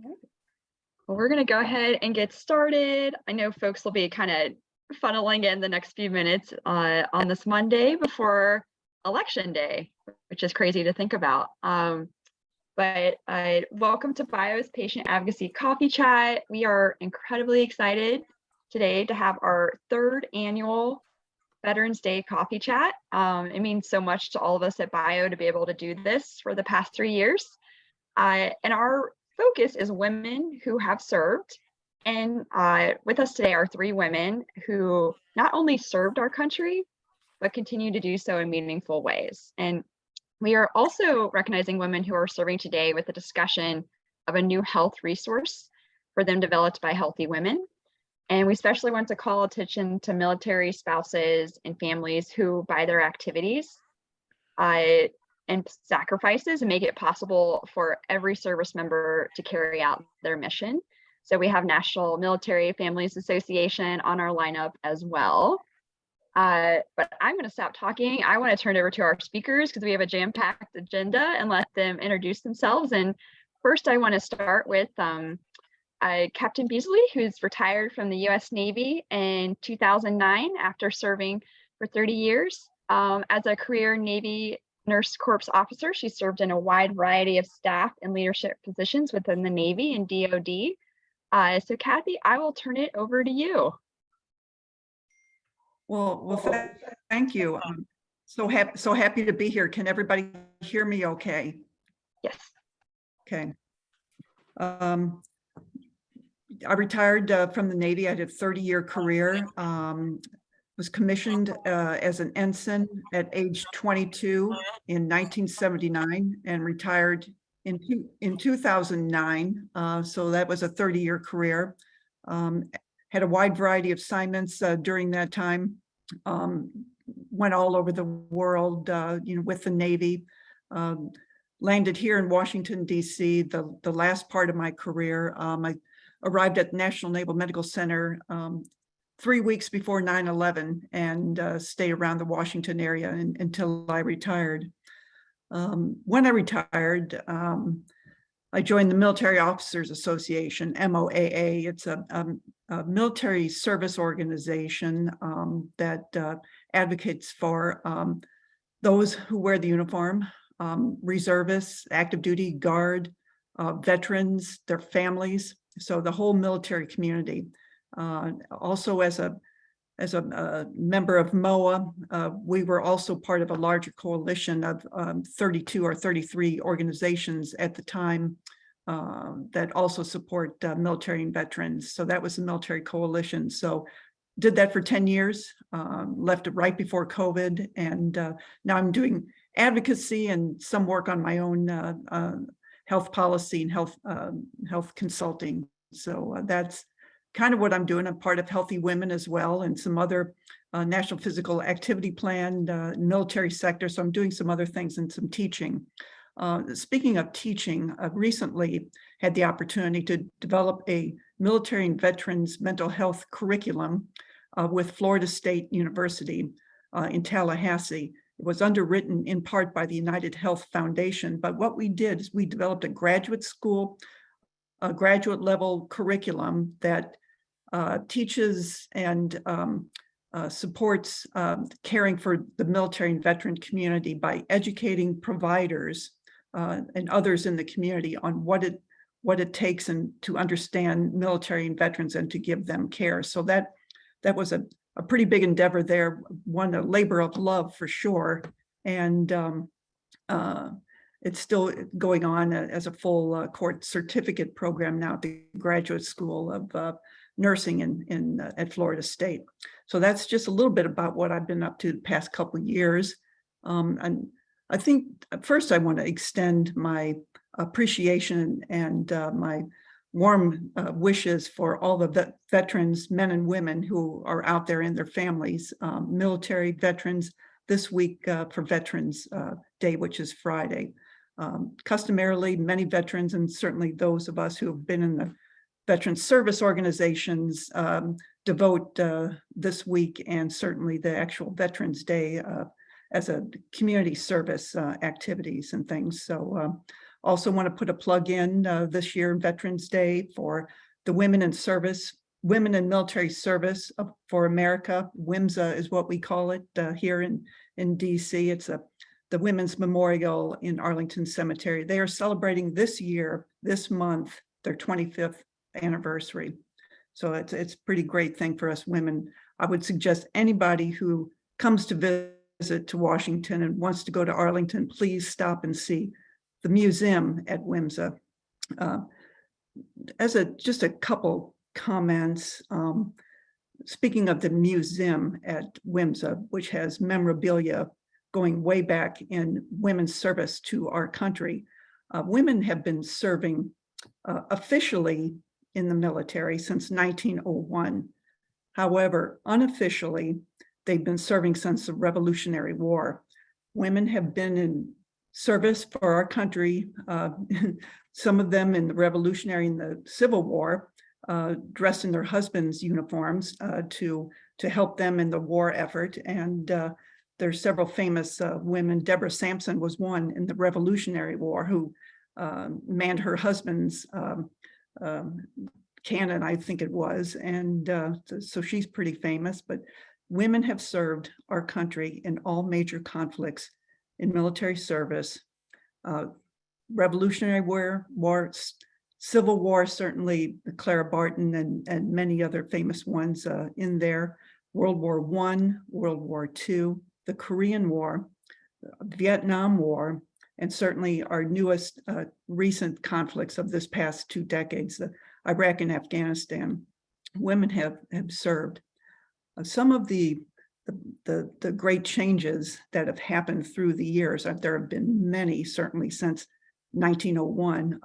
Well, we're going to go ahead and get started. I know folks will be kind of funneling in the next few minutes on this Monday before Election Day, which is crazy to think about. But welcome to BIO's Patient Advocacy Coffee Chat. We are incredibly excited today to have our third annual Veterans Day Coffee Chat. It means so much to all of us at BIO to be able to do this for the past 3 years. And our focus is women who have served. And with us today are 3 women who not only served our country, but continue to do so in meaningful ways. And we are also recognizing women who are serving today with a discussion of a new health resource for them developed by Healthy Women. And we especially want to call attention to military spouses and families who, by their activities and sacrifices, make it possible for every service member to carry out their mission. So we have National Military Families Association on our lineup as well. But I'm going to stop talking. I want to turn it over to our speakers because we have a jam-packed agenda and let them introduce themselves. And first, I want to start with Captain Beasley, who's retired from the U.S. Navy in 2009 after serving for 30 years. As a career Navy Nurse Corps officer, she served in a wide variety of staff and leadership positions within the Navy and DoD. So Kathy, I will turn it over to you. Well, thank you. I'm so happy to be here. Can everybody hear me okay? Yes. Okay. I retired from the Navy. I had a 30-year career. Was commissioned as an ensign at age 22 in 1979 and retired in 2009. So that was a 30-year career. Had a wide variety of assignments during that time. Went all over the world, with the Navy. Landed here in Washington, D.C. The last part of my career. I arrived at the National Naval Medical Center 3 weeks before 9/11 and stayed around the Washington area until I retired. When I retired, I joined the Military Officers Association, MOAA. It's a military service organization that advocates for those who wear the uniform, reservists, active duty, guard, veterans, their families, so the whole military community. Also as a member of MOA, we were also part of a larger coalition of 32 or 33 organizations at the time that also support military and veterans. So that was the Military Coalition. So did that for 10 years, left it right before COVID. And now I'm doing advocacy and some work on my own health policy and health consulting. So that's kind of what I'm doing. I'm part of Healthy Women as well, and some other National Physical Activity Plan, military sector. So I'm doing some other things and some teaching. Speaking of teaching, I've recently had the opportunity to develop a military and veterans mental health curriculum with Florida State University in Tallahassee. It was underwritten in part by the United Health Foundation, but what we did is we developed a graduate level curriculum that teaches and supports caring for the military and veteran community by educating providers and others in the community on what it takes and to understand military and veterans and to give them care. So that was a pretty big endeavor there, a labor of love for sure. And it's still going on as a full court certificate program now at the Graduate School of Nursing at Florida State. So that's just a little bit about what I've been up to the past couple of years. And I think first I want to extend my appreciation and my warm wishes for all the veterans, men and women who are out there and their families, military veterans, this week for Veterans Day, which is Friday. Customarily, many veterans, and certainly those of us who have been in the veteran service organizations, devote this week and certainly the actual Veterans Day as a community service activities and things. So Also want to put a plug in this year, Veterans Day, for the Women in Service, Women in Military Service for America. WIMSA is what we call it here in DC. It's the Women's Memorial in Arlington Cemetery. They are celebrating this year, this month, their 25th anniversary. So it's a pretty great thing for us women. I would suggest anybody who comes to visit to Washington and wants to go to Arlington, please stop and see the museum at WIMSA. Just a couple comments. Speaking of the museum at WIMSA, which has memorabilia going way back in women's service to our country, women have been serving officially in the military since 1901. However, unofficially, they've been serving since the Revolutionary War. Women have been in service for our country, some of them in the Revolutionary and the Civil War, dressed in their husbands' uniforms to help them in the war effort. And there's several famous women. Deborah Sampson was one in the Revolutionary War who manned her husband's cannon, I think it was. And so she's pretty famous, but women have served our country in all major conflicts in military service. Revolutionary War, Civil War, certainly Clara Barton and many other famous ones in there. World War I, World War II, the Korean War, Vietnam War, and certainly our newest recent conflicts of this past 2 decades, the Iraq and Afghanistan. Women have served. Some of the great changes that have happened through the years, there have been many, certainly since 1901,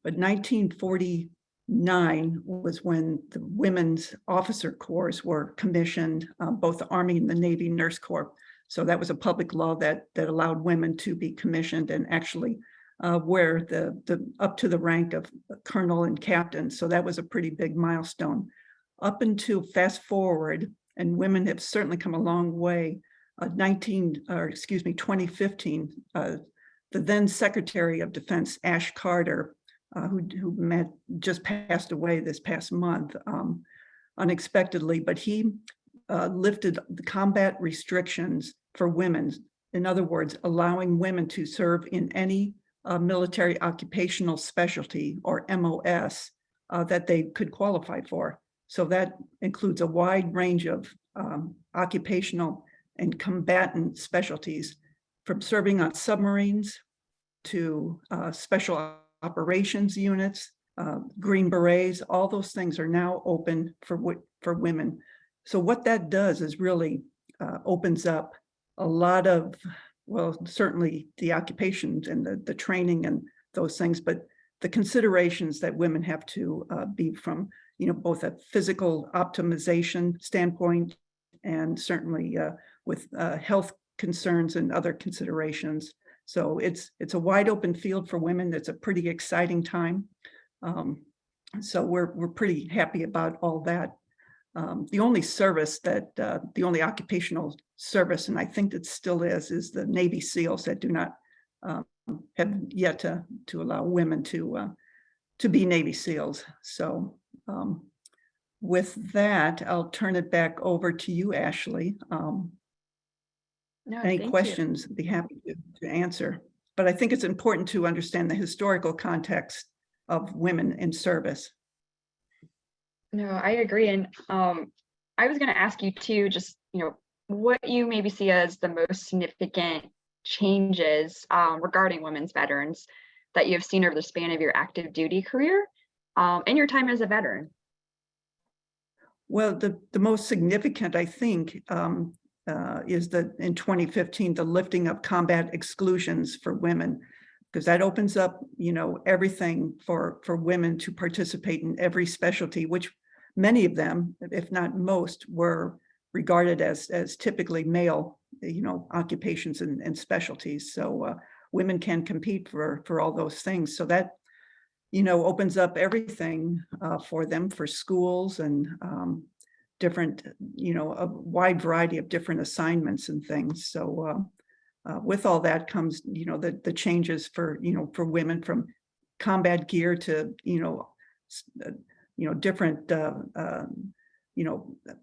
but 1949 was when the Women's Officer Corps were commissioned, both the Army and the Navy Nurse Corps. So that was a public law that allowed women to be commissioned and actually wear the up to the rank of colonel and captain. So that was a pretty big milestone. Up until fast forward, and women have certainly come a long way. 2015, the then Secretary of Defense Ash Carter, who just passed away this past month unexpectedly, but he lifted the combat restrictions for women. In other words, allowing women to serve in any military occupational specialty, or MOS, that they could qualify for. So that includes a wide range of occupational and combatant specialties, from serving on submarines to special operations units, Green Berets. All those things are now open for women. So what that does is really opens up a lot of, well, certainly the occupations and the training and those things, but the considerations that women have to be from, both a physical optimization standpoint and certainly with health concerns and other considerations. So it's a wide open field for women. It's a pretty exciting time. So we're pretty happy about all that. The only service the only occupational service, and I think it still is the Navy SEALs that do not have yet to allow women to be Navy SEALs. So with that, I'll turn it back over to you, Ashley. No, Any thank you. questions, I'd be happy to answer. But I think it's important to understand the historical context of women in service. No, I agree. And I was going to ask you too, just, what you maybe see as the most significant changes regarding women's veterans that you have seen over the span of your active duty career and your time as a veteran. Well, the most significant, I think, is that in 2015, the lifting of combat exclusions for women, because that opens up, everything for women to participate in every specialty, which many of them, if not most, were regarded as typically male, occupations and specialties. So women can compete for all those things. So that, opens up everything for them, for schools and different, a wide variety of different assignments and things. So with all that comes, the changes for, for women, from combat gear to, different,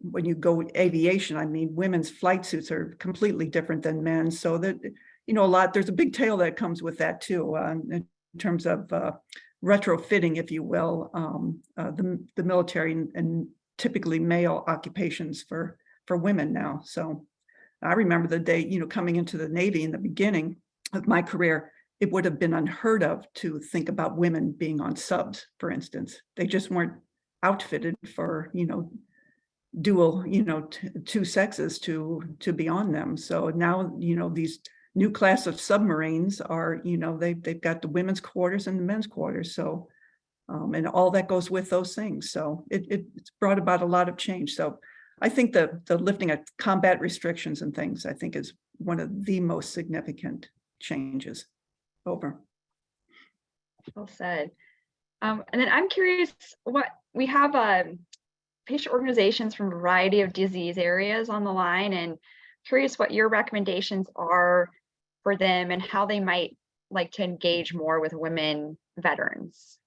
when you go aviation, I mean, women's flight suits are completely different than men's. So that, there's a big tail that comes with that too, in terms of retrofitting, if you will, the military and typically male occupations for women now. So I remember the day, coming into the Navy in the beginning of my career, it would have been unheard of to think about women being on subs, for instance. They just weren't outfitted for, dual, two sexes to be on them. So now, these new class of submarines are, they've got the women's quarters and the men's quarters. So, and all that goes with those things. So it's brought about a lot of change. So I think the lifting of combat restrictions and things, I think, is one of the most significant changes. Over. Well said. And then I'm curious, what we have patient organizations from a variety of disease areas on the line, and curious what your recommendations are for them and how they might like to engage more with women veterans.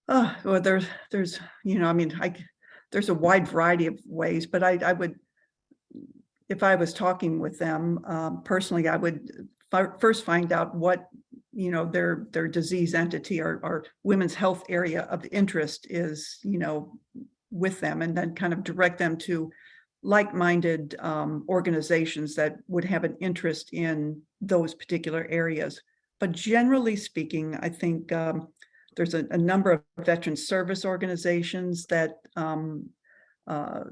Well, there's, I mean, there's a wide variety of ways, but I would, if I was talking with them personally, I would first find out what, their disease entity or women's health area of interest is, with them, and then kind of direct them to like-minded organizations that would have an interest in those particular areas. But generally speaking, I think there's a number of veteran service organizations that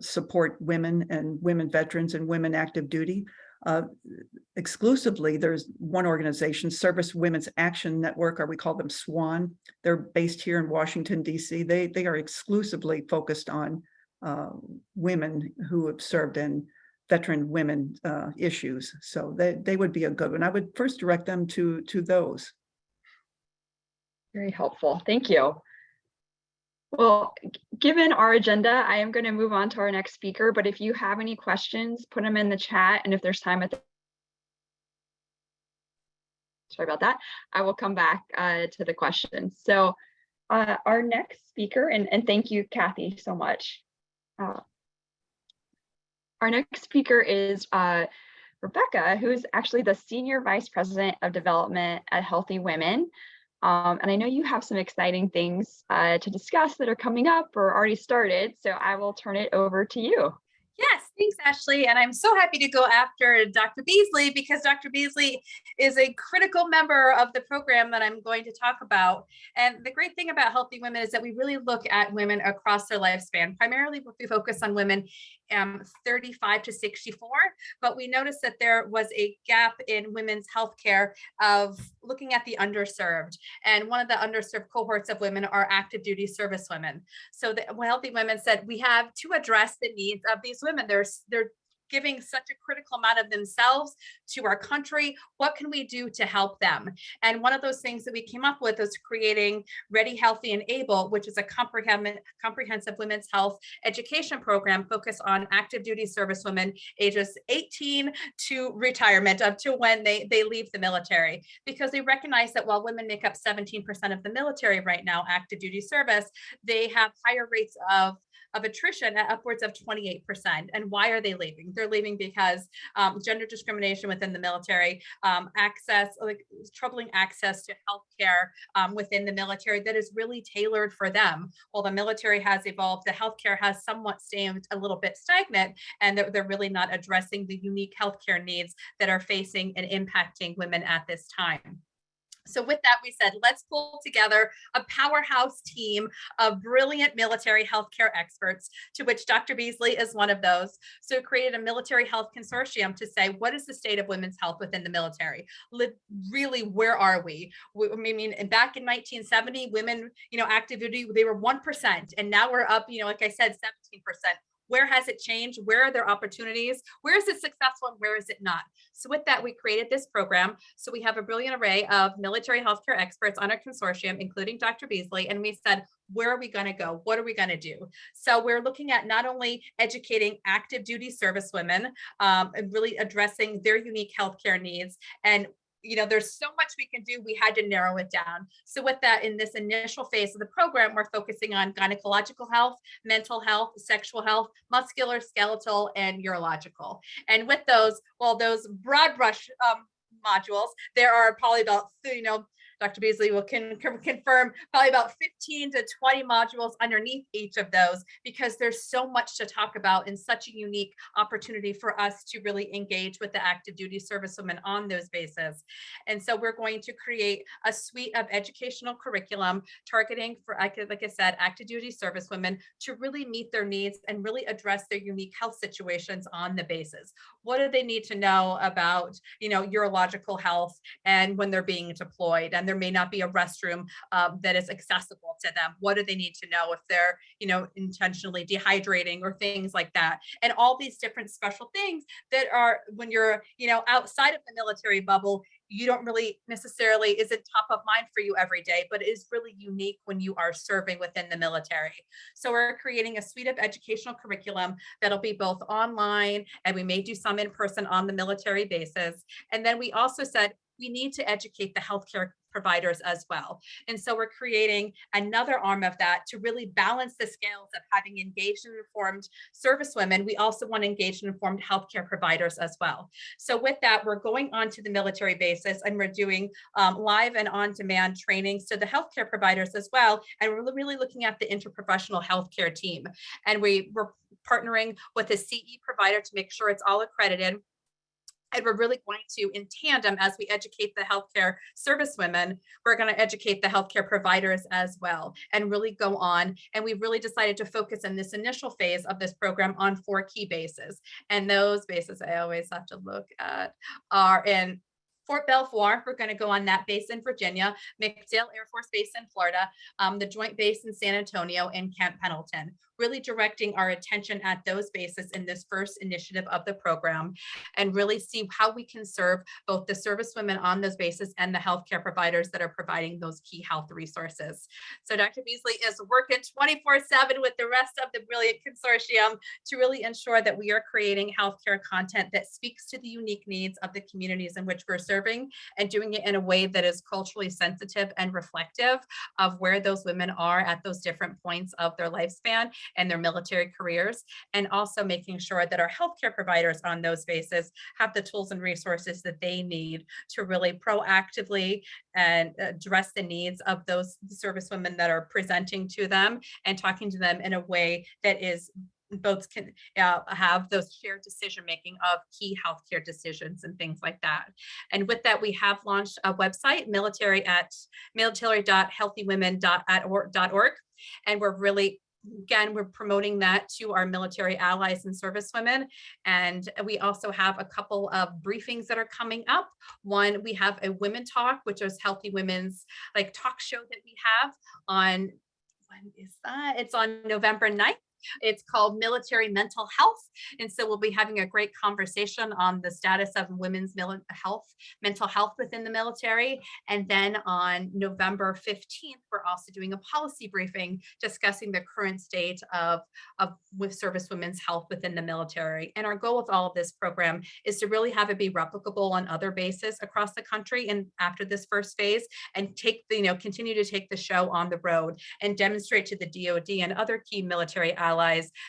support women and women veterans and women active duty. Exclusively, there's one organization, Service Women's Action Network, or we call them SWAN. They're based here in Washington, D.C. They are exclusively focused on women who have served in veteran women issues. So they would be a good one. I would first direct them to those. Very helpful. Thank you. Well, given our agenda, I am going to move on to our next speaker, but if you have any questions, put them in the chat, and if there's time at the sorry about that, I will come back to the questions. So our next speaker, and thank you, Kathy, so much. Our next speaker is Rebecca, who's actually the Senior Vice President of Development at Healthy Women. And I know you have some exciting things to discuss that are coming up or already started, so I will turn it over to you. Yes, thanks, Ashley. And I'm so happy to go after Dr. Beasley, because Dr. Beasley is a critical member of the program that I'm going to talk about. And the great thing about Healthy Women is that we really look at women across their lifespan. Primarily, we focus on women 35 to 64, but we noticed that there was a gap in women's healthcare of looking at the underserved. And one of the underserved cohorts of women are active duty service women. So the Healthy Women said, we have to address the needs of these women. They're giving such a critical amount of themselves to our country. What can we do to help them? And one of those things that we came up with was creating Ready, Healthy, and Able, which is a comprehensive women's health education program focused on active duty service women ages 18 to retirement, up to when they leave the military. Because they recognize that while women make up 17% of the military right now, active duty service, they have higher rates of attrition at upwards of 28%. And why are they leaving? They're leaving because gender discrimination within the military, troubling access to healthcare within the military that is really tailored for them. While the military has evolved, the healthcare has somewhat stayed a little bit stagnant, and they're really not addressing the unique healthcare needs that are facing and impacting women at this time. So with that, we said, let's pull together a powerhouse team of brilliant military healthcare experts, to which Dr. Beasley is one of those. So created a military health consortium to say, what is the state of women's health within the military? Really, where are we? I mean, back in 1970, women, active duty, they were 1%. And now we're up, like I said, 17%. Where has it changed? Where are there opportunities? Where is it successful and where is it not? So with that, we created this program. So we have a brilliant array of military healthcare experts on our consortium, including Dr. Beasley. And we said, where are we going to go? What are we going to do? So we're looking at not only educating active duty service women, and really addressing their unique healthcare needs. And there's so much we can do. We had to narrow it down. So with that, in this initial phase of the program, we're focusing on gynecological health, mental health, sexual health, muscular, skeletal, and urological. And with those those broad brush modules, there are probably about, Dr. Beasley will confirm probably about 15 to 20 modules underneath each of those, because there's so much to talk about and such a unique opportunity for us to really engage with the active duty servicewomen on those bases. And so we're going to create a suite of educational curriculum targeting for, like I said, active duty servicewomen to really meet their needs and really address their unique health situations on the bases. What do they need to know about, urological health and when they're being deployed, and there may not be a restroom that is accessible to them? What do they need to know if they're, intentionally dehydrating or things like that? And all these different special things that are, when you're, outside of the military bubble, you don't really necessarily isn't top of mind for you every day, but it is really unique when you are serving within the military. So we're creating a suite of educational curriculum that'll be both online, and we may do some in person on the military bases. And then we also said we need to educate the healthcare providers as well. And so we're creating another arm of that to really balance the scales of having engaged and informed servicewomen. We also want to engage and informed healthcare providers as well. So with that, we're going on to the military basis, and we're doing live and on-demand trainings to the healthcare providers as well. And we're really looking at the interprofessional healthcare team. And we're partnering with a CE provider to make sure it's all accredited. And we're really going to, in tandem, as we educate the healthcare service women, we're going to educate the healthcare providers as well, and really go on. And we've really decided to focus in this initial phase of this program on 4 key bases. And those bases I always have to look at are in Fort Belvoir. We're going to go on that base in Virginia, MacDill Air Force Base in Florida, the Joint Base in San Antonio, and Camp Pendleton, really directing our attention at those bases in this first initiative of the program, and really see how we can serve both the servicewomen on those bases and the healthcare providers that are providing those key health resources. So Dr. Beasley is working 24/7 with the rest of the brilliant consortium to really ensure that we are creating healthcare content that speaks to the unique needs of the communities in which we're serving, and doing it in a way that is culturally sensitive and reflective of where those women are at those different points of their lifespan and their military careers, and also making sure that our healthcare providers on those bases have the tools and resources that they need to really proactively and address the needs of those servicewomen that are presenting to them, and talking to them in a way that is both can have those shared decision making of key healthcare decisions and things like that. And with that, we have launched a website, military.healthywomen.org, and we're really, again, we're promoting that to our military allies and servicewomen. And we also have a couple of briefings that are coming up. One, we have a Women Talk, which is Healthy Women's talk show that we have on, when is that? It's on November 9th. It's called Military Mental Health. And so we'll be having a great conversation on the status of women's mental health within the military. And then on November 15th, we're also doing a policy briefing discussing the current state of with service women's health within the military. And our goal with all of this program is to really have it be replicable on other bases across the country and after this first phase, and take the, continue to take the show on the road and demonstrate to the DoD and other key military allies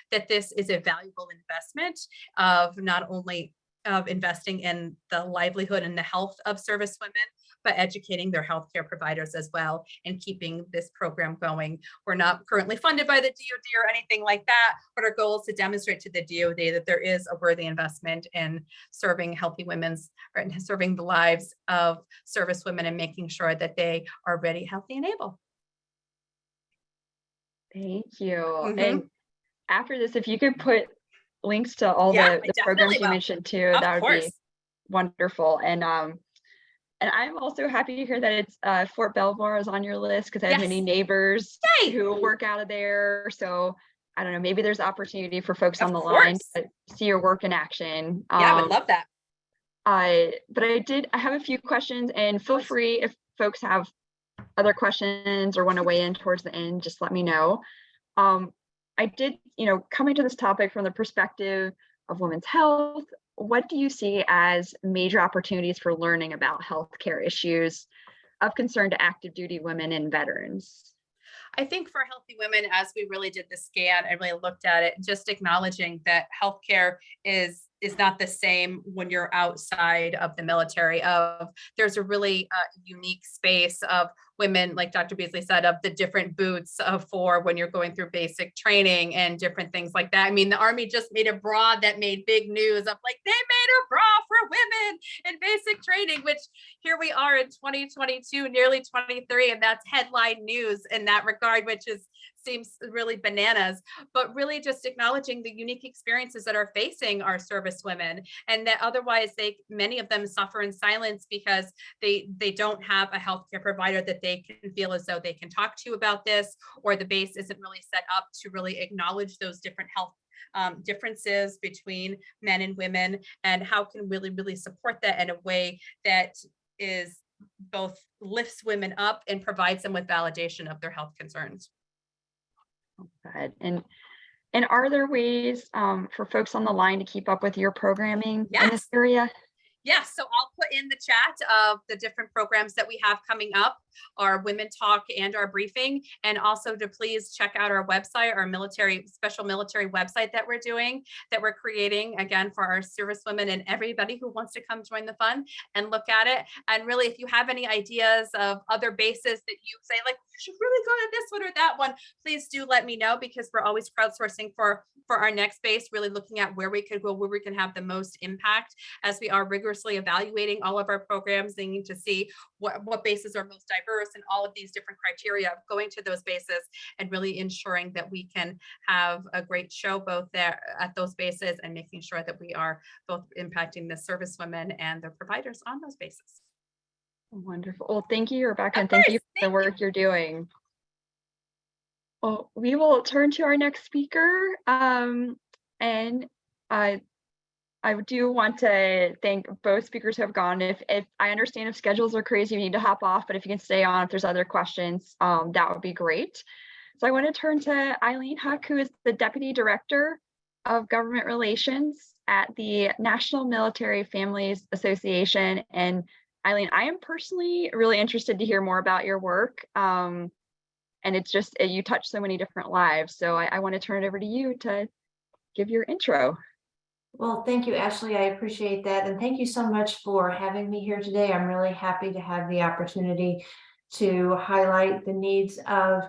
that this is a valuable investment of not only of investing in the livelihood and the health of service women, but educating their healthcare providers as well, and keeping this program going. We're not currently funded by the DoD or anything like that, but our goal is to demonstrate to the DoD that there is a worthy investment in serving healthy women's, or serving the lives of service women, and making sure that they are ready, healthy, and able. Thank you. Mhm. And after this, if you could put links to all Yeah, the I programs definitely you will. mentioned too, Of that would be course. wonderful. And I'm also happy to hear that it's Fort Belvoir is on your list, because I have many Yes. neighbors Yay. who work out of there. So I don't know, maybe there's opportunity for folks Of on the line course. to see your work in action. Yeah, I would love that. But I have a few questions, and feel free if folks have other questions or want to weigh in towards the end, just let me know. I did, coming to this topic from the perspective of women's health, what do you see as major opportunities for learning about healthcare issues of concern to active duty women and veterans? I think for Healthy Women, as we really did the scan and really looked at it, just acknowledging that healthcare is not the same when you're outside of the military. There's a really unique space of women, like Dr. Beasley said, of the different boots for when you're going through basic training and different things like that. I mean, the Army just made a bra that made big news of like, they made a bra for women in basic training, which here we are in 2022, nearly 23, and that's headline news in that regard, which seems really bananas, but really just acknowledging the unique experiences that are facing our service women, and that otherwise many of them suffer in silence because they don't have a healthcare provider that they can feel as though they can talk to about this, or the base isn't really set up to really acknowledge those different health differences between men and women, and how can really support that in a way that is both lifts women up and provides them with validation of their health concerns. Good. And are there ways for folks on the line to keep up with your programming in this area? Yes, so I'll put in the chat of the different programs that we have coming up, our Women Talk and our briefing, and also to please check out our website, our special military website that we're creating, again, for our service women and everybody who wants to come join the fun and look at it. And really, if you have any ideas of other bases that you say, like, you should really go to this one or that one, please do let me know, because we're always crowdsourcing for our next base, really looking at where we could go, where we can have the most impact, as we are rigorously evaluating all of our programs, thinking to see what bases are most diverse, and all of these different criteria of going to those bases and really ensuring that we can have a great show both there at those bases, and making sure that we are both impacting the service women and the providers on those bases. Wonderful. Well, thank you, Rebecca, and thank you for the work you're doing. Well, we will turn to our next speaker, and I do want to thank both speakers who have gone. If I understand if schedules are crazy, you need to hop off, but if you can stay on, if there's other questions, that would be great. So I want to turn to Eileen Huck, who is the Deputy Director of Government Relations at the National Military Families Association. And Eileen, I am personally really interested to hear more about your work. And it's just, you touch so many different lives. So I want to turn it over to you to give your intro. Well, thank you, Ashley. I appreciate that. And thank you so much for having me here today. I'm really happy to have the opportunity to highlight the needs of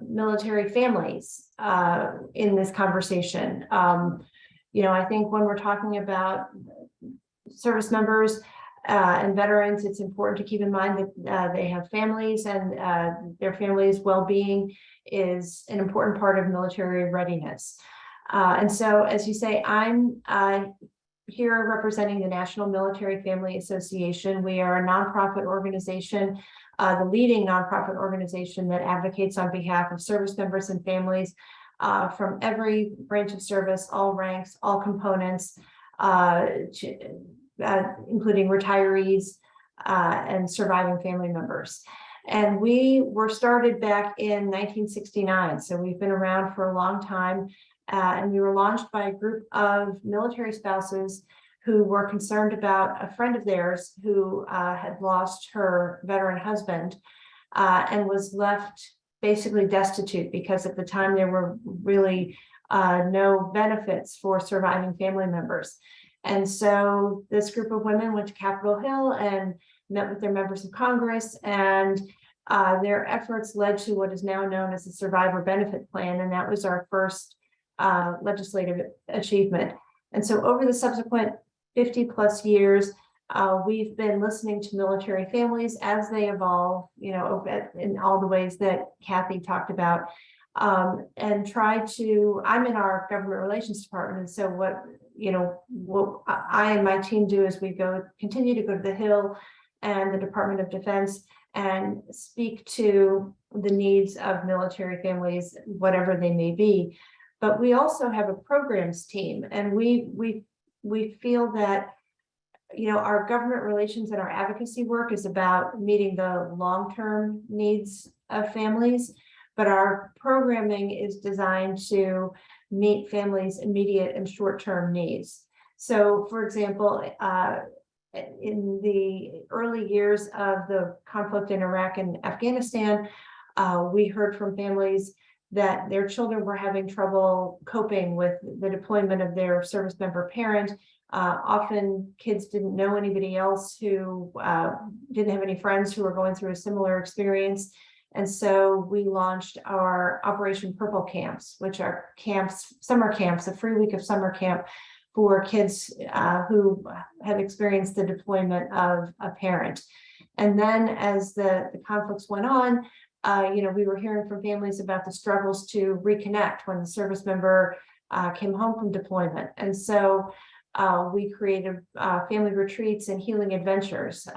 military families in this conversation. I think when we're talking about service members and veterans, it's important to keep in mind that they have families, and their families' well-being is an important part of military readiness. And so, as you say, I'm here representing the National Military Family Association. We are a nonprofit organization, the leading nonprofit organization that advocates on behalf of service members and families from every branch of service, all ranks, all components, including retirees and surviving family members. And we were started back in 1969, so we've been around for a long time. And we were launched by a group of military spouses who were concerned about a friend of theirs who had lost her veteran husband and was left basically destitute, because at the time there were really no benefits for surviving family members. And so this group of women went to Capitol Hill and met with their members of Congress, and their efforts led to what is now known as the Survivor Benefit Plan, and that was our first legislative achievement. And so over the subsequent 50 plus years, we've been listening to military families as they evolve, in all the ways that Kathy talked about, and I'm in our government relations department. And so what I and my team do is we continue to go to the Hill and the Department of Defense and speak to the needs of military families, whatever they may be. But we also have a programs team, and we feel that, you know, our government relations and our advocacy work is about meeting the long-term needs of families, but our programming is designed to meet families' immediate and short-term needs. So, for example, in the early years of the conflict in Iraq and Afghanistan, we heard from families that their children were having trouble coping with the deployment of their service member parent. Often kids didn't know anybody else who didn't have any friends who were going through a similar experience. And so we launched our Operation Purple Camps, which are camps, summer camps, a free week of summer camp for kids who have experienced the deployment of a parent. And then as the conflicts went on, you know, we were hearing from families about the struggles to reconnect when the service member came home from deployment. And so we created family retreats and healing adventures.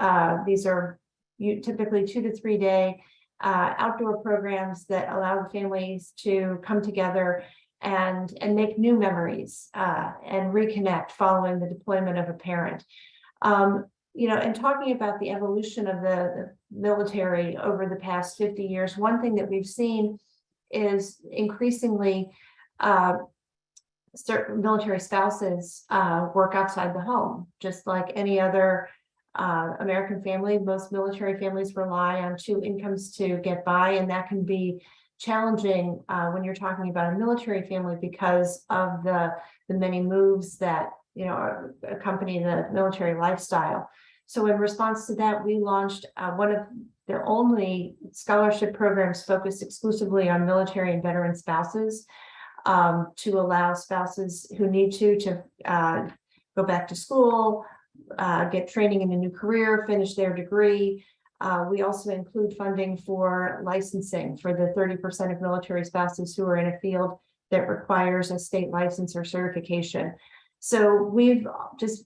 These are typically 2 to 3 day outdoor programs that allow the families to come together and make new memories and reconnect following the deployment of a parent. You know, and talking about the evolution of the military over the past 50 years, one thing that we've seen is increasingly certain military spouses work outside the home, just like any other American family. Most military families rely on 2 incomes to get by, and that can be challenging when you're talking about a military family because of the many moves that, you know, accompany the military lifestyle. So in response to that, we launched one of the only scholarship programs focused exclusively on military and veteran spouses, to allow spouses who need to go back to school, get training in a new career, finish their degree. We also include funding for licensing for the 30% of military spouses who are in a field that requires a state license or certification. So we've just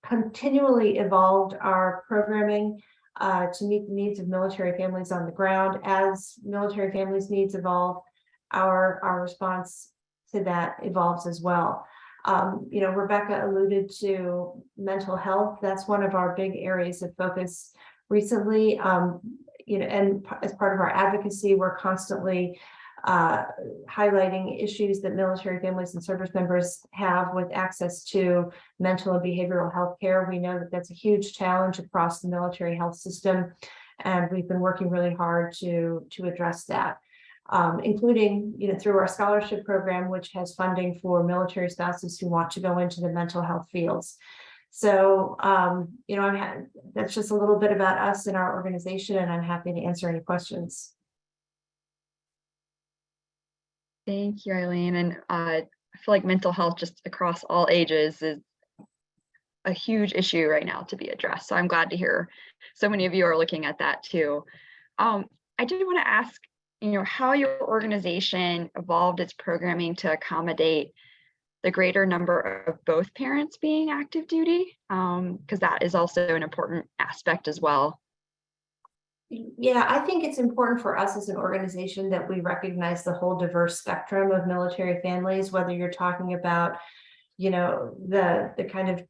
continually evolved our programming to meet the needs of military families on the ground. As military families' needs evolve, our response to that evolves as well. You know, Rebecca alluded to mental health. That's one of our big areas of focus recently. You know, and as part of our advocacy, we're constantly highlighting issues that military families and service members have with access to mental and behavioral health care. We know that that's a huge challenge across the military health system, and we've been working really hard to address that. Including, you know, through our scholarship program, which has funding for military spouses who want to go into the mental health fields. So, you know, that's just a little bit about us and our organization, and I'm happy to answer any questions. Thank you, Eileen. And I feel like mental health just across all ages is a huge issue right now to be addressed. So I'm glad to hear so many of you are looking at that too. I did want to ask, you know, how your organization evolved its programming to accommodate the greater number of both parents being active duty, because that is also an important aspect as well. Yeah, I think it's important for us as an organization that we recognize the whole diverse spectrum of military families, whether you're talking about, you know, the kind of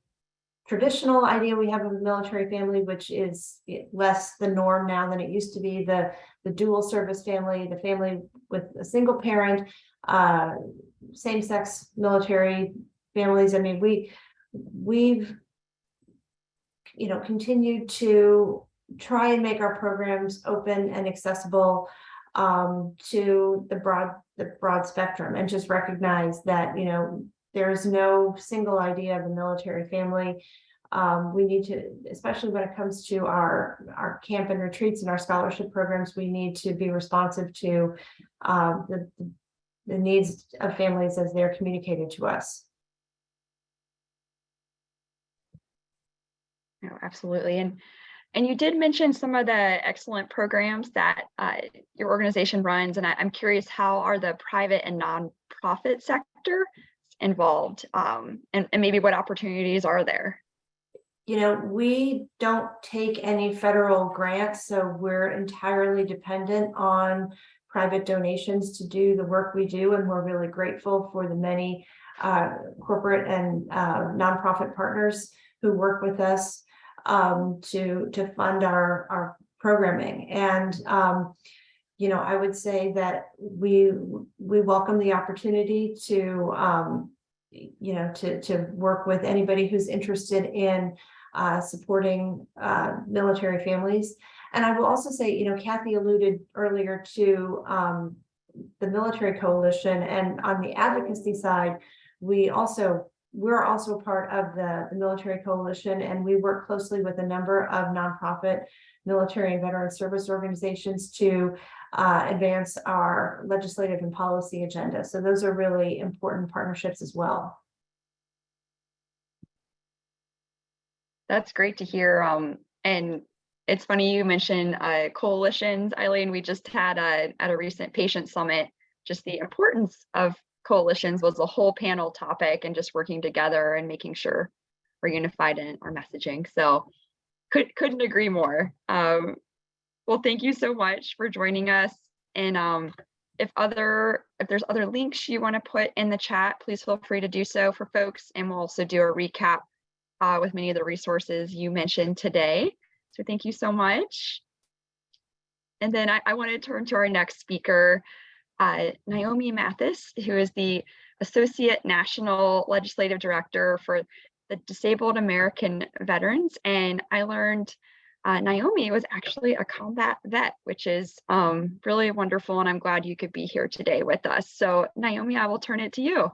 traditional idea we have of a military family, which is less the norm now than it used to be, the dual service family, the family with a single parent, same-sex military families. I mean, we've, you know, continued to try and make our programs open and accessible to the broad spectrum, and just recognize that, you know, there's no single idea of a military family. We need to, especially when it comes to our camp and retreats and our scholarship programs, we need to be responsive to the needs of families as they're communicated to us. No, absolutely. And you did mention some of the excellent programs that your organization runs, and I'm curious, how are the private and nonprofit sector involved, and maybe what opportunities are there? you know, we don't take any federal grants, so we're entirely dependent on private donations to do the work we do, and we're really grateful for the many corporate and nonprofit partners who work with us to fund our programming. And you know, I would say that we welcome the opportunity to you know, to work with anybody who's interested in supporting military families. And I will also say, you know, Kathy alluded earlier to the Military Coalition, and on the advocacy side, we're also part of the Military Coalition, and we work closely with a number of nonprofit military and veteran service organizations to advance our legislative and policy agenda. So those are really important partnerships as well. That's great to hear. And it's funny you mentioned coalitions, Eileen. We just had at a recent patient summit, just the importance of coalitions was a whole panel topic, and just working together and making sure we're unified in our messaging. So couldn't agree more. Well, thank you so much for joining us. And if there's other links you want to put in the chat, please feel free to do so for folks. And we'll also do a recap with many of the resources you mentioned today. So thank you so much. And then I want to turn to our next speaker, Naomi Mathis, who is the Associate National Legislative Director for the Disabled American Veterans. And I learned Naomi was actually a combat vet, which is really wonderful. And I'm glad you could be here today with us. So Naomi, I will turn it to you.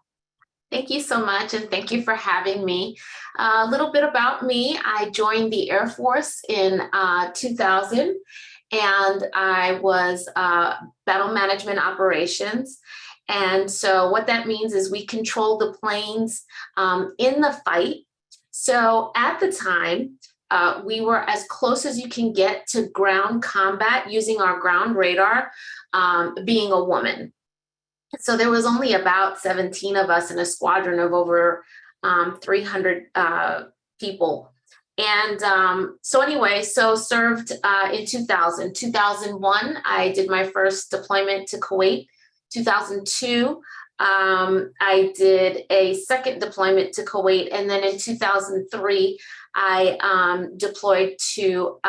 Thank you so much, and thank you for having me. A little bit about me. I joined the Air Force in 2000, and I was battle management operations. And so what that means is we control the planes in the fight. So at the time, we were as close as you can get to ground combat using our ground radar, being a woman. So there was only about 17 of us in a squadron of over 300 people. And so served in 2000. 2001, I did my first deployment to Kuwait. 2002, I did a second deployment to Kuwait. And then in 2003, I deployed to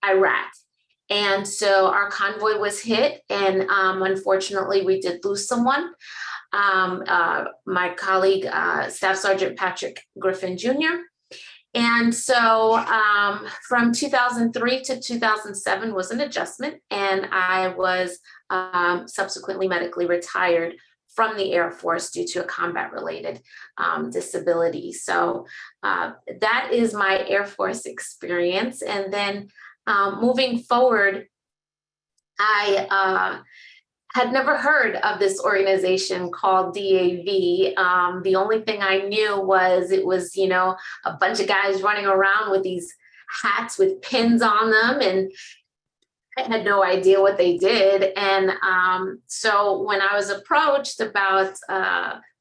Iraq. And so our convoy was hit, and unfortunately, we did lose someone. My colleague, Staff Sergeant Patrick Griffin Jr. And so from 2003 to 2007 was an adjustment, and I was subsequently medically retired from the Air Force due to a combat-related disability. So that is my Air Force experience. And then moving forward, I had never heard of this organization called DAV. The only thing I knew was it was, you know, a bunch of guys running around with these hats with pins on them, and I had no idea what they did. And so when I was approached about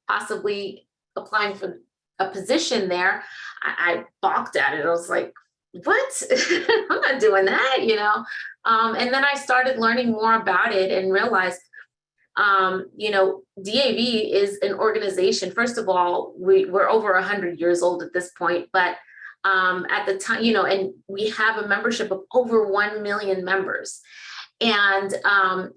possibly applying for a position there, I balked at it. I was like, what? I'm not doing that, you know? And then I started learning more about it and realized, you know, DAV is an organization. First of all, we're over 100 years old at this point, but at the time, you know, and we have a membership of over 1 million members. And and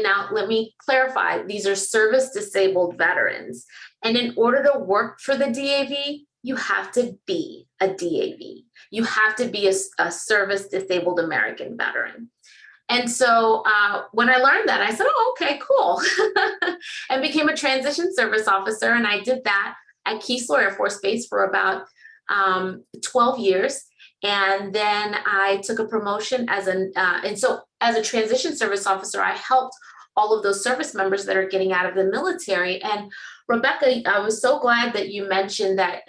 now let me clarify, these are service disabled veterans. And in order to work for the DAV, you have to be a DAV. You have to be a service disabled American veteran. And so when I learned that, I said, oh, okay, cool. And became a transition service officer. And I did that at Keesler Air Force Base for about 12 years. And then I took a promotion as a transition service officer, I helped all of those service members that are getting out of the military. And Rebecca, I was so glad that you mentioned that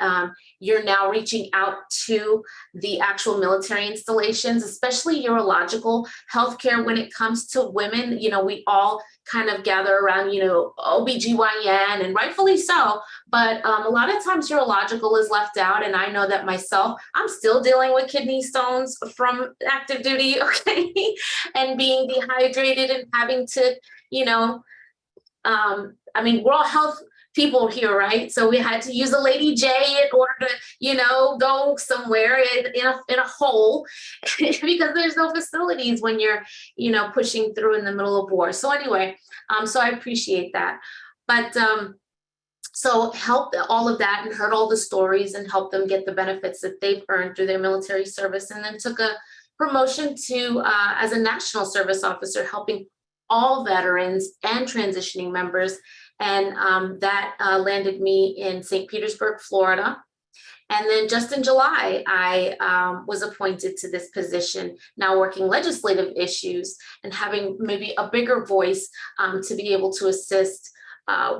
you're now reaching out to the actual military installations, especially urological healthcare when it comes to women. You know, we all kind of gather around, OBGYN, and rightfully so. But a lot of times urological is left out. And I know that myself, I'm still dealing with kidney stones from active duty, okay, and being dehydrated and having to, we're all health people here, right? So we had to use a Lady J in order to, go somewhere in a hole because there's no facilities when you're, pushing through in the middle of war. So anyway, so I appreciate that. But so helped all of that and heard all the stories and helped them get the benefits that they've earned through their military service, and then took a promotion to as a national service officer, helping all veterans and transitioning members. And that landed me in St. Petersburg, Florida. And then just in July, I was appointed to this position, now working legislative issues and having maybe a bigger voice to be able to assist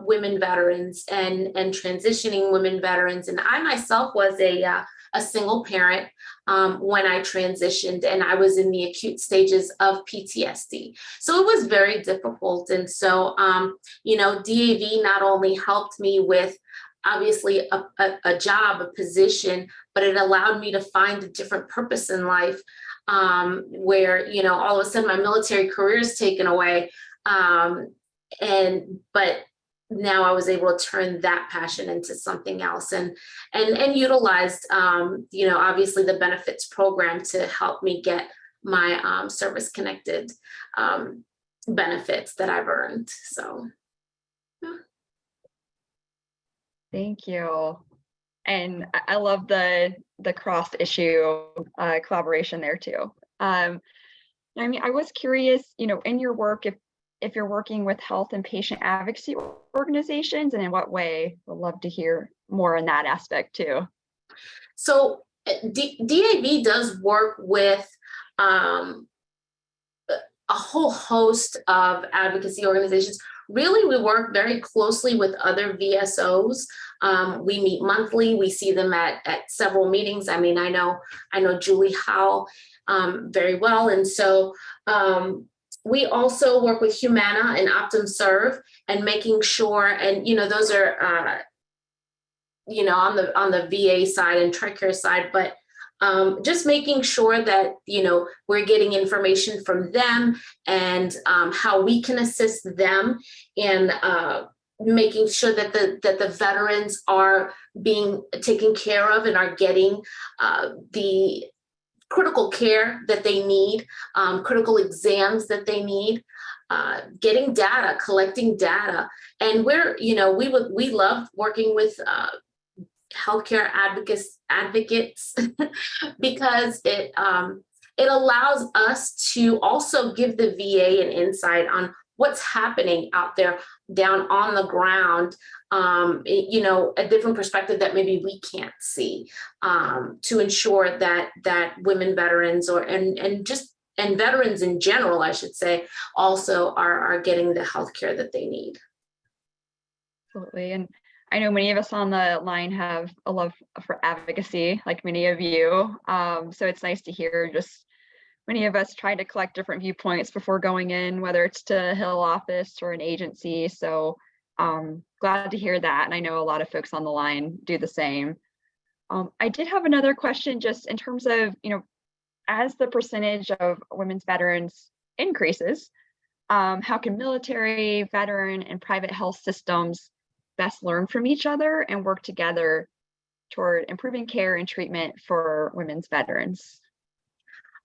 women veterans and transitioning women veterans. And I myself was a single parent when I transitioned, and I was in the acute stages of PTSD. So it was very difficult. And so, DAV not only helped me with obviously a job, a position, but it allowed me to find a different purpose in life where, all of a sudden my military career is taken away. But now I was able to turn that passion into something else and utilized, obviously the benefits program to help me get my service connected benefits that I've earned. So. Yeah. Thank you. And I love the cross issue collaboration there too. I was curious, in your work, if you're working with health and patient advocacy organizations, and in what way. Would love to hear more in that aspect too. So DAV does work with a whole host of advocacy organizations. Really, we work very closely with other VSOs. We meet monthly. We see them at several meetings. I know Julie Howell very well. And so we also work with Humana and Optum Serve and making sure, and those are on the VA side and TRICARE side, but just making sure that we're getting information from them and how we can assist them in making sure that the veterans are being taken care of and are getting the critical care that they need, critical exams that they need, getting data, collecting data. And we love working with healthcare advocates because it allows us to also give the VA an insight on what's happening out there down on the ground, a different perspective that maybe we can't see, to ensure that women veterans and veterans in general, I should say, also are getting the healthcare that they need. Absolutely. And I know many of us on the line have a love for advocacy, like many of you. So it's nice to hear just many of us try to collect different viewpoints before going in, whether it's to a Hill office or an agency. So glad to hear that. And I know a lot of folks on the line do the same. I did have another question just in terms of, as the percentage of women's veterans increases, how can military, veteran, and private health systems best learn from each other and work together toward improving care and treatment for women's veterans?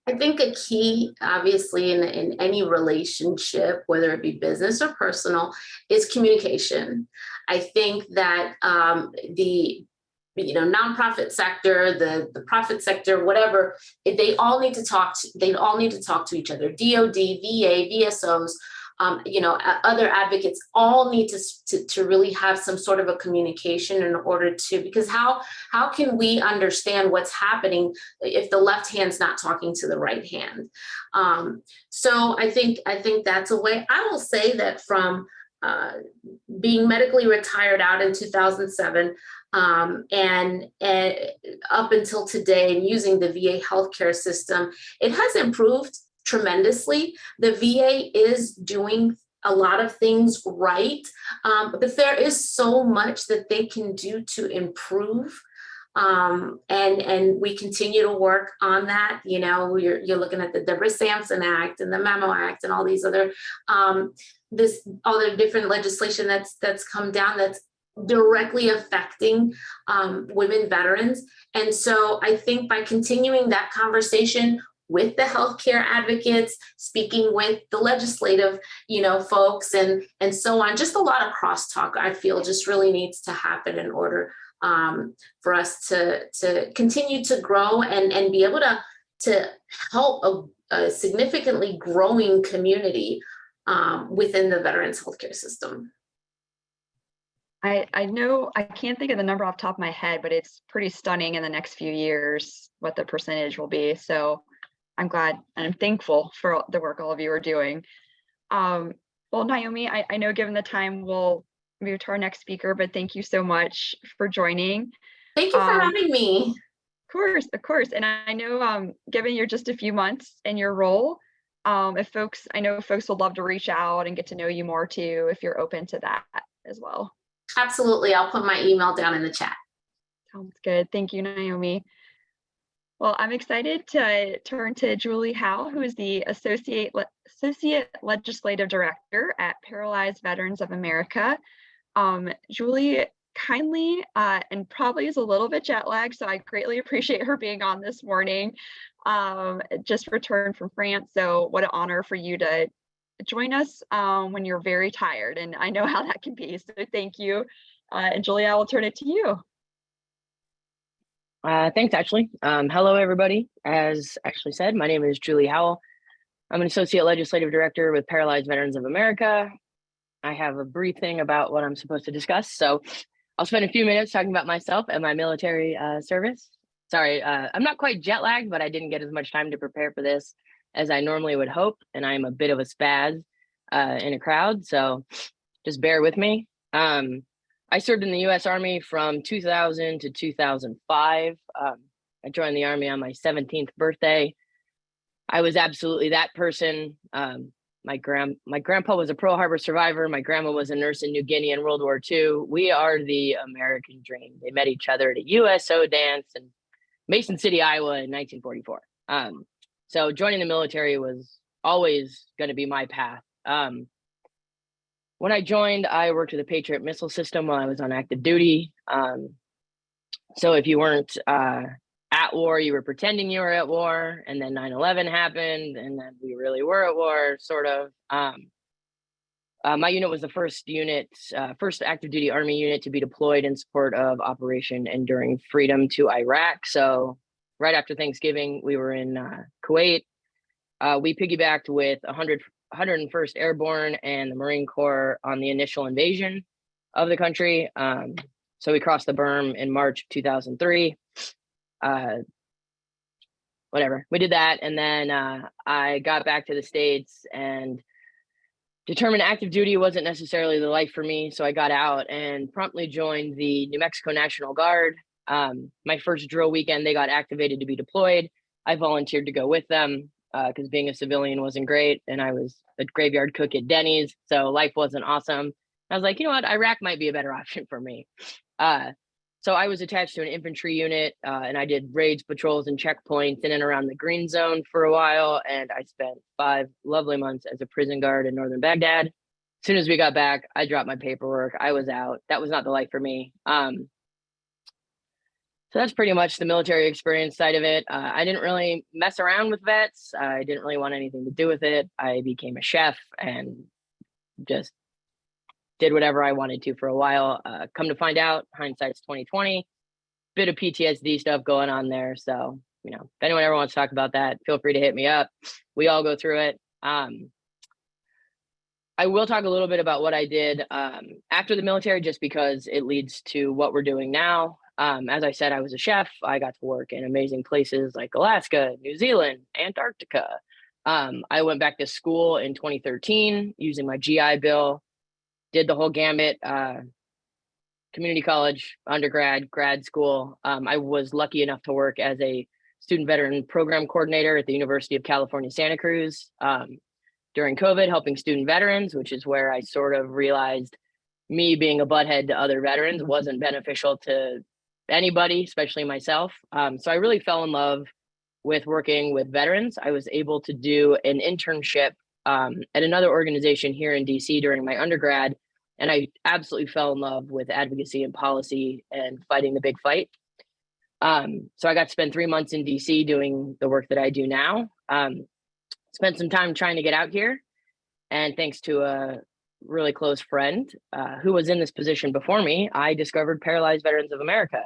I think a key, obviously, in any relationship, whether it be business or personal, is communication. I think that the nonprofit sector, the profit sector, whatever, they all need to talk to each other. DOD, VA, VSOs, other advocates all need to really have some sort of a communication in order to, because how can we understand what's happening if the left hand's not talking to the right hand? So I think that's a way. I will say that from being medically retired out in 2007 and up until today, and using the VA healthcare system, it has improved tremendously. The VA is doing a lot of things right, but there is so much that they can do to improve. And we continue to work on that. You know, you're looking at the Deborah Sampson Act and the Memo Act and all these other this other different legislation that's come down that's directly affecting women veterans. And so I think by continuing that conversation with the healthcare advocates, speaking with the legislative, you know, folks and so on, just a lot of crosstalk I feel just really needs to happen in order for us to continue to grow and be able to help a significantly growing community within the veterans healthcare system. I know, I can't think of the number off the top of my head, but it's pretty stunning in the next few years what the percentage will be. So I'm glad and I'm thankful for the work all of you are doing. Well, Naomi, I know given the time we'll move to our next speaker, but thank you so much for joining. Thank you for having me. Of course. And I know given you're just a few months in your role, I know folks would love to reach out and get to know you more too, if you're open to that as well. Absolutely. I'll put my email down in the chat. Sounds good. Thank you, Naomi. Well, I'm excited to turn to Julie Howe, who is the Associate Legislative Director at Paralyzed Veterans of America. Julie kindly and probably is a little bit jet lagged, so I greatly appreciate her being on this morning. Just returned from France, so what an honor for you to join us when you're very tired, and I know how that can be, so thank you. And Julie, I will turn it to you. Thanks, Ashley. Hello, everybody. As Ashley said, my name is Julie Howell. I'm an Associate Legislative Director with Paralyzed Veterans of America. I have a brief thing about what I'm supposed to discuss, so I'll spend a few minutes talking about myself and my military service. Sorry, I'm not quite jet lagged, but I didn't get as much time to prepare for this as I normally would hope, and I'm a bit of a spaz in a crowd, so just bear with me. I served in the U.S. Army from 2000 to 2005. I joined the Army on my 17th birthday. I was absolutely that person. My grandpa was a Pearl Harbor survivor. My grandma was a nurse in New Guinea in World War II. We are the American dream. They met each other at a USO dance in Mason City, Iowa in 1944. So joining the military was always going to be my path. When I joined, I worked with the Patriot missile system while I was on active duty. So if you weren't at war, you were pretending you were at war, and then 9/11 happened, and then we really were at war, sort of. My unit was the first active duty Army unit to be deployed in support of Operation Enduring Freedom to Iraq. So right after Thanksgiving, we were in Kuwait. We piggybacked with 101st Airborne and the Marine Corps on the initial invasion of the country. So we crossed the berm in March 2003. Whatever, we did that. And then I got back to the States and determined active duty wasn't necessarily the life for me. So I got out and promptly joined the New Mexico National Guard. My first drill weekend, they got activated to be deployed. I volunteered to go with them because being a civilian wasn't great. And I was a graveyard cook at Denny's, so life wasn't awesome. I was like, you know what, Iraq might be a better option for me. So I was attached to an infantry unit and I did raids, patrols, and checkpoints in and around the Green Zone for a while. And I spent 5 lovely months as a prison guard in northern Baghdad. As soon as we got back, I dropped my paperwork. I was out. That was not the life for me. So that's pretty much the military experience side of it. I didn't really mess around with vets. I didn't really want anything to do with it. I became a chef and just did whatever I wanted to for a while. Come to find out, hindsight's 2020. Bit of PTSD stuff going on there. So, you know, if anyone ever wants to talk about that, feel free to hit me up. We all go through it. I will talk a little bit about what I did after the military, just because it leads to what we're doing now. As I said, I was a chef. I got to work in amazing places like Alaska, New Zealand, Antarctica. I went back to school in 2013 using my GI Bill, did the whole gamut, community college, undergrad, grad school. I was lucky enough to work as a student veteran program coordinator at the University of California, Santa Cruz. during COVID, helping student veterans, which is where I sort of realized me being a butthead to other veterans wasn't beneficial to anybody, especially myself. So I really fell in love with working with veterans. I was able to do an internship at another organization here in DC during my undergrad, and I absolutely fell in love with advocacy and policy and fighting the big fight. So I got to spend 3 months in DC doing the work that I do now. Spent some time trying to get out here, and thanks to a really close friend who was in this position before me, I discovered Paralyzed Veterans of America.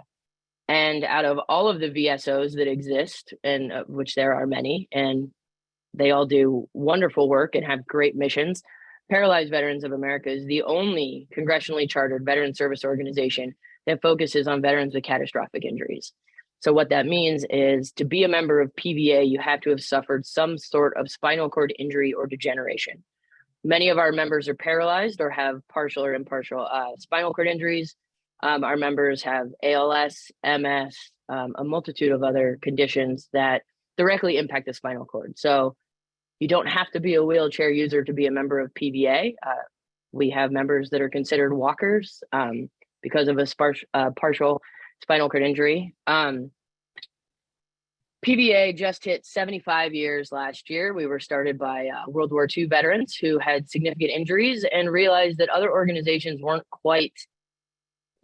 And out of all of the VSOs that exist, and which there are many, and they all do wonderful work and have great missions, Paralyzed Veterans of America is the only congressionally chartered veteran service organization that focuses on veterans with catastrophic injuries. So what that means is, to be a member of PVA, you have to have suffered some sort of spinal cord injury or degeneration. Many of our members are paralyzed or have partial or impartial spinal cord injuries. Our members have ALS, MS, a multitude of other conditions that directly impact the spinal cord. So you don't have to be a wheelchair user to be a member of PVA. We have members that are considered walkers because of a partial spinal cord injury. PVA just hit 75 years last year. We were started by World War II veterans who had significant injuries and realized that other organizations weren't quite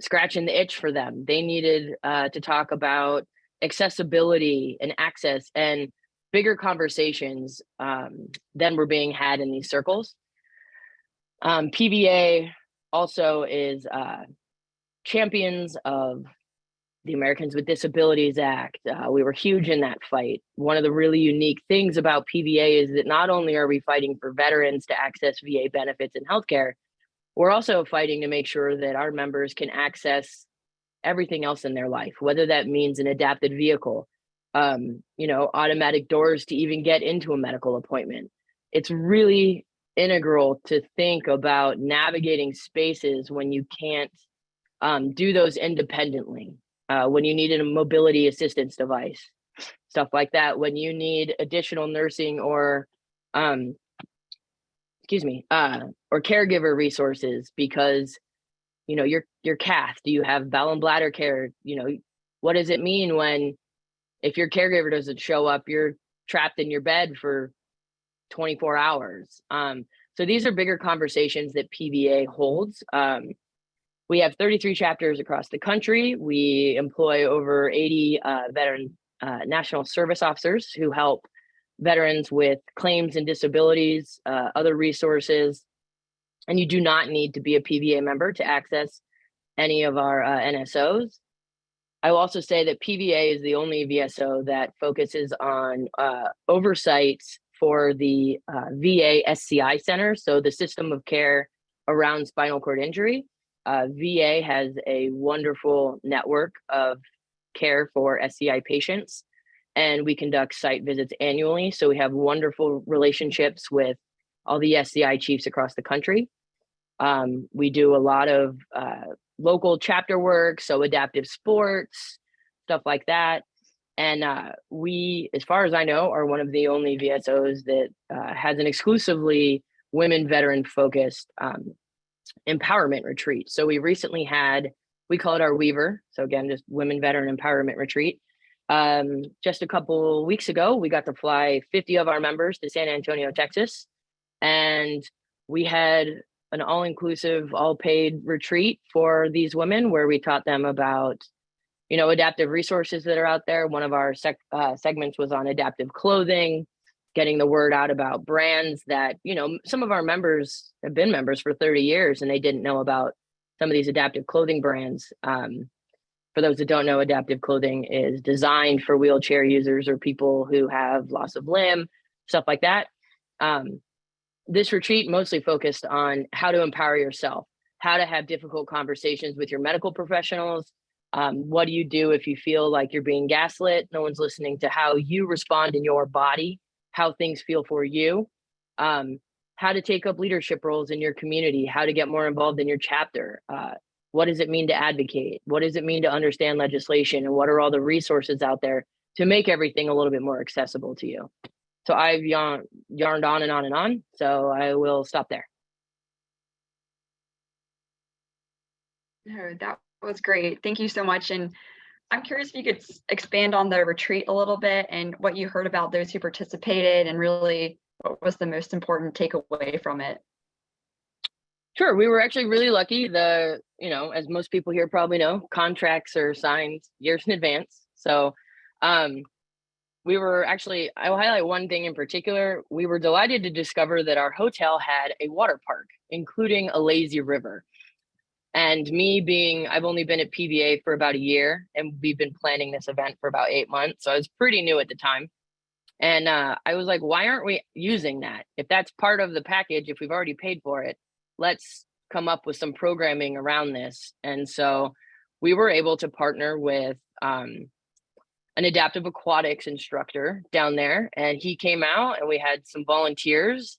scratching the itch for them. They needed to talk about accessibility and access and bigger conversations than were being had in these circles. PVA also is champions of the Americans with Disabilities Act. We were huge in that fight. One of the really unique things about PVA is that not only are we fighting for veterans to access VA benefits and healthcare, we're also fighting to make sure that our members can access everything else in their life, whether that means an adapted vehicle, automatic doors to even get into a medical appointment. It's really integral to think about navigating spaces when you can't do those independently. When you need a mobility assistance device, stuff like that, when you need additional nursing or caregiver resources because, your cath, do you have bowel and bladder care? What does it mean when, if your caregiver doesn't show up, you're trapped in your bed for 24 hours? So these are bigger conversations that PVA holds. We have 33 chapters across the country. We employ over 80 veteran national service officers who help veterans with claims and disabilities, other resources. And you do not need to be a PVA member to access any of our NSOs. I will also say that PVA is the only VSO that focuses on oversight for the VA SCI Center, so the system of care around spinal cord injury. VA has a wonderful network of care for SCI patients, and we conduct site visits annually. So we have wonderful relationships with all the SCI chiefs across the country. We do a lot of local chapter work, so adaptive sports, stuff like that. And we, as far as I know, are one of the only VSOs that has an exclusively women veteran focused empowerment retreat. So we recently had, we call it our Weaver. So again, just women veteran empowerment retreat. Just a couple weeks ago, we got to fly 50 of our members to San Antonio, Texas. And we had an all-inclusive, all-paid retreat for these women where we taught them about, adaptive resources that are out there. One of our segments was on adaptive clothing, getting the word out about brands that, some of our members have been members for 30 years and they didn't know about some of these adaptive clothing brands. For those that don't know, adaptive clothing is designed for wheelchair users or people who have loss of limb, stuff like that. This retreat mostly focused on how to empower yourself, how to have difficult conversations with your medical professionals. What do you do if you feel like you're being gaslit? No one's listening to how you respond in your body, how things feel for you, how to take up leadership roles in your community, how to get more involved in your chapter. What does it mean to advocate? What does it mean to understand legislation? And what are all the resources out there to make everything a little bit more accessible to you? So I've yarned on and on and on. So I will stop there. No, that was great. Thank you so much. And I'm curious if you could expand on the retreat a little bit and what you heard about those who participated and really what was the most important takeaway from it. Sure. We were actually really lucky. As most people here probably know, contracts are signed years in advance. So we were actually, I will highlight one thing in particular. We were delighted to discover that our hotel had a water park, including a lazy river. And I've only been at PVA for about a year, and we've been planning this event for about 8 months. So I was pretty new at the time. And I was like, why aren't we using that? If that's part of the package, if we've already paid for it, let's come up with some programming around this. And so we were able to partner with an adaptive aquatics instructor down there, and he came out and we had some volunteers,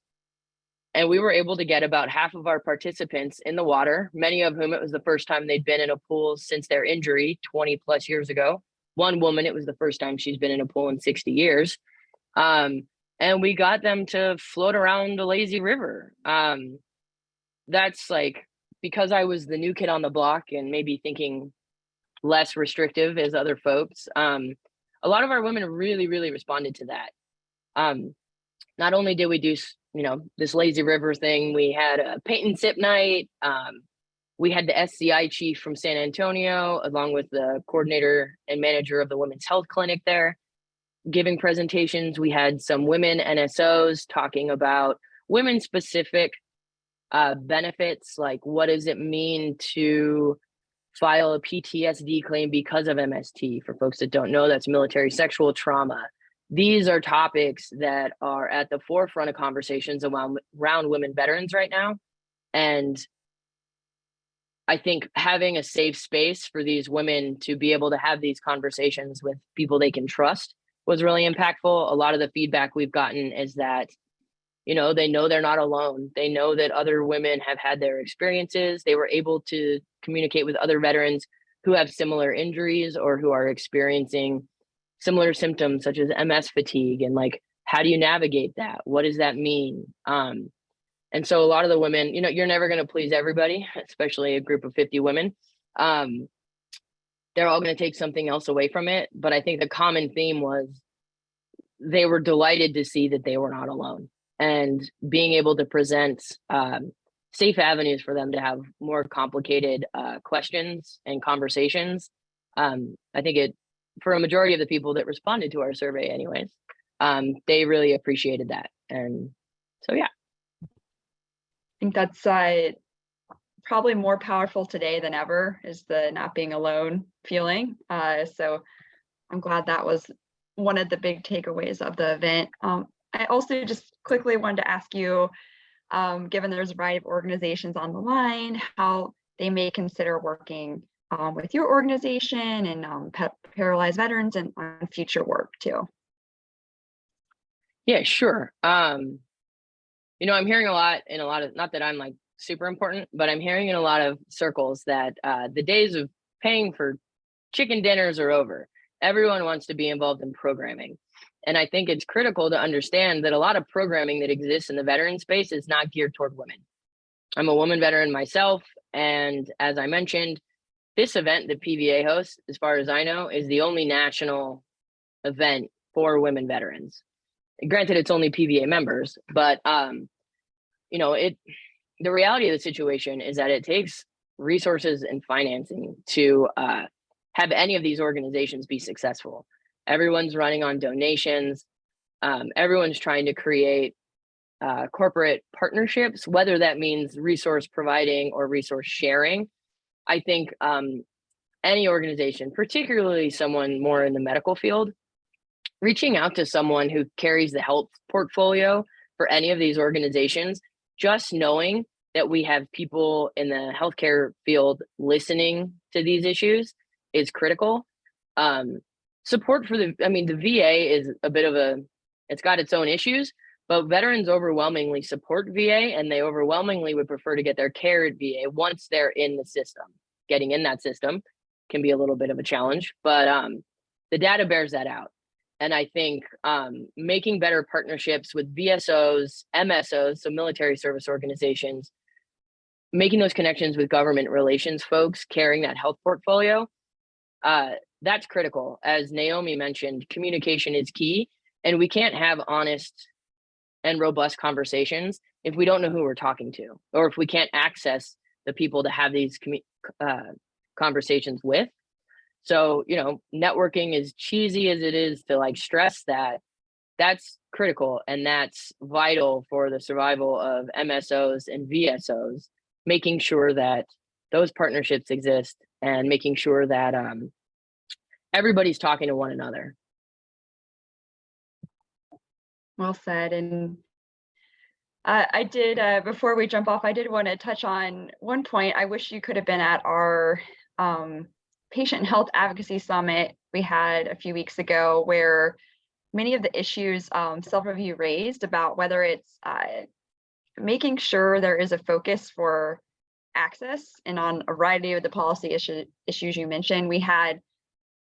and we were able to get about half of our participants in the water, many of whom it was the first time they'd been in a pool since their injury 20 plus years ago. One woman, it was the first time she's been in a pool in 60 years. And we got them to float around the lazy river. That's like, because I was the new kid on the block and maybe thinking less restrictive as other folks, a lot of our women really, really responded to that. Not only did we do, this lazy river thing, we had a paint and sip night. We had the SCI chief from San Antonio, along with the coordinator and manager of the Women's Health Clinic there, giving presentations. We had some women NSOs talking about women-specific benefits, like what does it mean to file a PTSD claim because of MST? For folks that don't know, that's military sexual trauma. These are topics that are at the forefront of conversations around women veterans right now. And I think having a safe space for these women to be able to have these conversations with people they can trust was really impactful. A lot of the feedback we've gotten is that, they know they're not alone. They know that other women have had their experiences. They were able to communicate with other veterans who have similar injuries or who are experiencing similar symptoms such as MS fatigue, and like, how do you navigate that? What does that mean? And so a lot of the women, you're never going to please everybody, especially a group of 50 women. They're all going to take something else away from it. But I think the common theme was they were delighted to see that they were not alone, and being able to present safe avenues for them to have more complicated questions and conversations. I think for a majority of the people that responded to our survey anyways, they really appreciated that. And so, yeah. I think that's probably more powerful today than ever, is the not being alone feeling. So I'm glad that was one of the big takeaways of the event. I also just quickly wanted to ask you, given there's a variety of organizations on the line, how they may consider working with your organization and paralyzed veterans and on future work too. Yeah, sure. I'm hearing a lot, not that I'm like super important, but I'm hearing in a lot of circles that the days of paying for chicken dinners are over. Everyone wants to be involved in programming. And I think it's critical to understand that a lot of programming that exists in the veteran space is not geared toward women. I'm a woman veteran myself. And as I mentioned, this event that PVA hosts, as far as I know, is the only national event for women veterans. Granted, it's only PVA members, but the reality of the situation is that it takes resources and financing to have any of these organizations be successful. Everyone's running on donations. Everyone's trying to create corporate partnerships, whether that means resource providing or resource sharing. I think any organization, particularly someone more in the medical field, reaching out to someone who carries the health portfolio for any of these organizations, just knowing that we have people in the healthcare field listening to these issues is critical. Support for the VA is it's got its own issues, but veterans overwhelmingly support VA, and they overwhelmingly would prefer to get their care at VA once they're in the system. Getting in that system can be a little bit of a challenge, but the data bears that out. And I think making better partnerships with VSOs, MSOs, so military service organizations, making those connections with government relations folks carrying that health portfolio, that's critical. As Naomi mentioned, communication is key, and we can't have honest and robust conversations if we don't know who we're talking to, or if we can't access the people to have these conversations with. So, you know, networking, as cheesy as it is to like stress that, that's critical, and that's vital for the survival of MSOs and VSOs, making sure that those partnerships exist and making sure that everybody's talking to one another. Well said. And I did, before we jump off, I did want to touch on one point. I wish you could have been at our Patient Health Advocacy Summit we had a few weeks ago, where many of the issues several of you raised about whether it's making sure there is a focus for access, and on a variety of the policy issues you mentioned. We had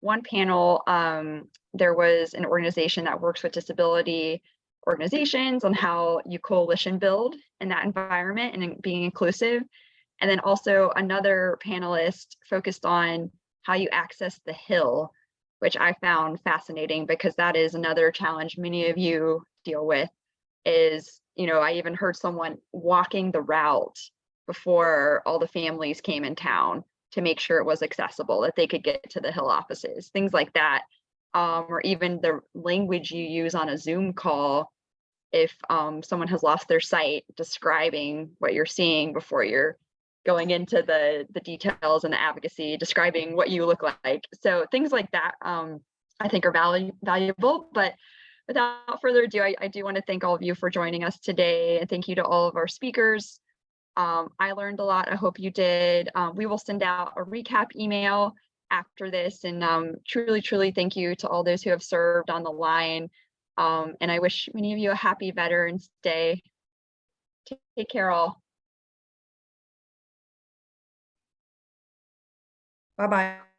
one panel, there was an organization that works with disability organizations on how you coalition build in that environment and being inclusive. And then also another panelist focused on how you access the Hill, which I found fascinating, because that is another challenge many of you deal with. Is, you know, I even heard someone walking the route before all the families came in town to make sure it was accessible, that they could get to the Hill offices, things like that. Or even the language you use on a Zoom call, if someone has lost their sight, describing what you're seeing before you're going into the details and the advocacy, describing what you look like. So things like that, I think are valuable. But without further ado, I do want to thank all of you for joining us today, and thank you to all of our speakers. I learned a lot. I hope you did. We will send out a recap email after this, and truly thank you to all those who have served on the line. And I wish many of you a happy Veterans Day. Take care all. Bye-bye.